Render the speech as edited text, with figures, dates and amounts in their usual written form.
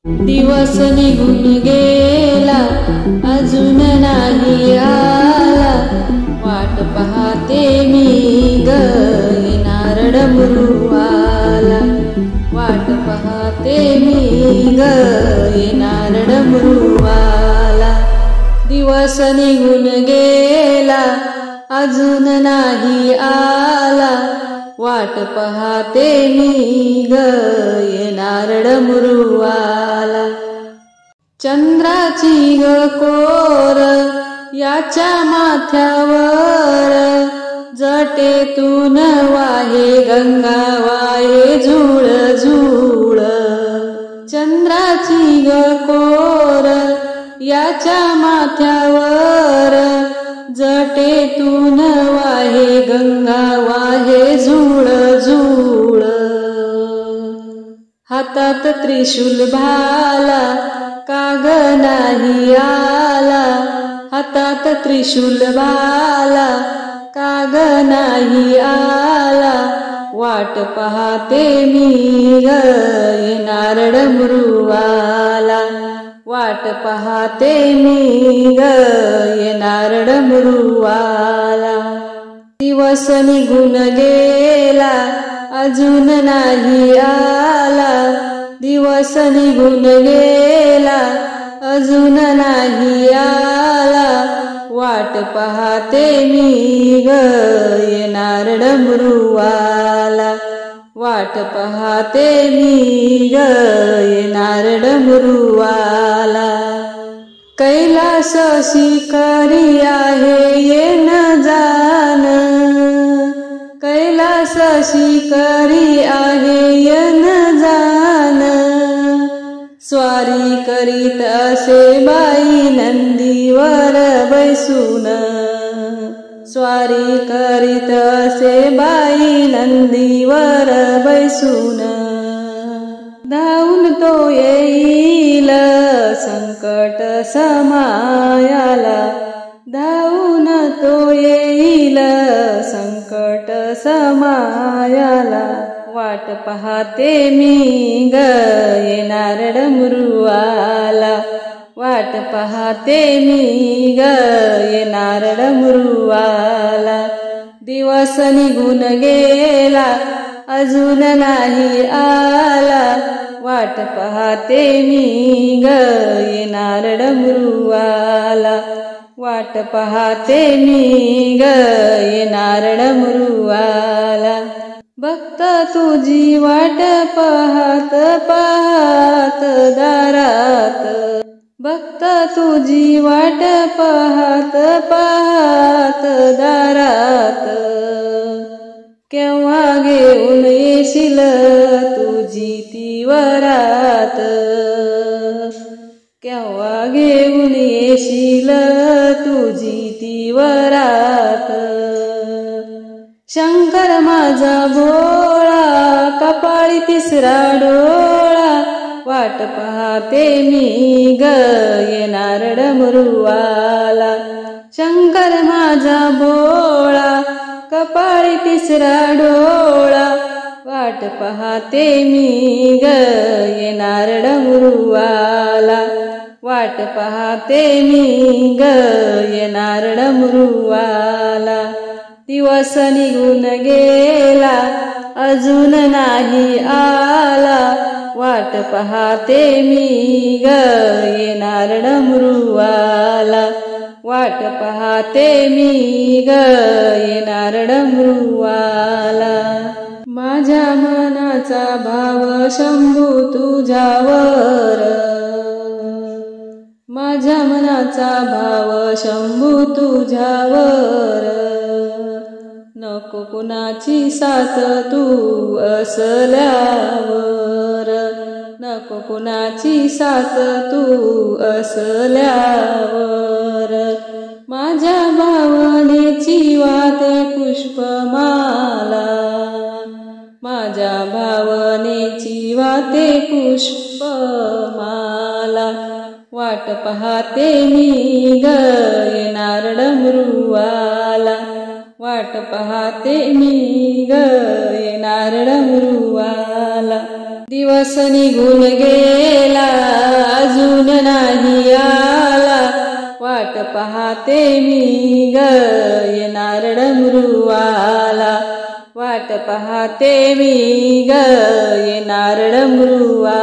दिवस निघून गेला अजून नाही आला, वाट पाहते मी ग येणार डमरूवाला, वाट पाहते मी ग येणार डमरूवाला. दिवस निघून गेला अजून नाही आला, वाट पाहते मी ग येणार डमरूवाला. चंद्राची ग कोर याच्या माथ्यावर, जटेतून वाहे गंगा वाहे झुळ झुळ. चंद्राची ग कोर याच्या माथ्यावर, जटेतून वाहे गंगा वाहे झुळ झुळ. हातात त्रिशूल भाला काग नाही आला, हातात त्रिशूल भाला काग नाही आला, वाट पाहते मी ग येणार डमरूवाला, वाट पाहते मी ग येणार डमरूवाला. दिवस निघून गेला अजून नाही आला, दिवस निघून गेला अजून नाही आला, वाट पाहते मी ग येणार डमरूवाला, वाट पाहते मी ग येणार डमरूवाला. कैलास शिकारी आहे येन जान, कैलास शिकारी आहे येन जान. स्वारी करीत असे बाई नंदीवर बैसून, स्वारी करीत असे बाई नंदीवर बैसून. धावून तो येईल संकट समायाला, धावून तो येईल संकट समायाला, वाट पाहते मी ग येणार डमरूवाला, वाट पाहते मी ग येणार डमरूवाला. दिवस निघून गेला अजून नाही आला, वाट पाहते मी ग येणार डमरूवाला, वाट पाहते मी ग येणार डमरूवाला. भक्त तुझी वाट पाहत पाहत दारात, भक्त तुझी वाट पाहत पाहत दारात. केव्हा घेऊन येशील तुझी ती वरात, केव्हा घेऊन येशील तुझी ती वरात. शंकर माझा भोळा कपाळी तिसरा डोळा, वाट पाहते मी ग येणार डमरूवाला. शंकर माझा भोळा कपाळी तिसरा डोळा, वाट पाहते मी ग येणार डमरूवाला, वाट पाहते मी ग येणार डमरूवाला. दिवस निघून गेला अजून नाही आला, वाट पाहते मी ग येणार डमरूवाला, वाट पाहते मी ग येणार डमरूवाला. माझ्या मनाचा भाव शंभू तुझ्यावर, माझ्या मनाचा भाव शंभू तुझ्यावर. नको कुणाची साथ तू असल्यावर, नको कुणाची साथ तू असल्यावर. माझ्या भावनेची वाते पुष्पमाला, माझ्या भावनेची वाते पुष्पमाला. वाट पाहते मी ग येणार डमरूवाला, वाट पाहते मी ग येणार डमरूवाला. दिवस निघून गेला पाहते मी ग येणार डमरूवाला, वाट पाहते मी ग येणार डमरूवाला.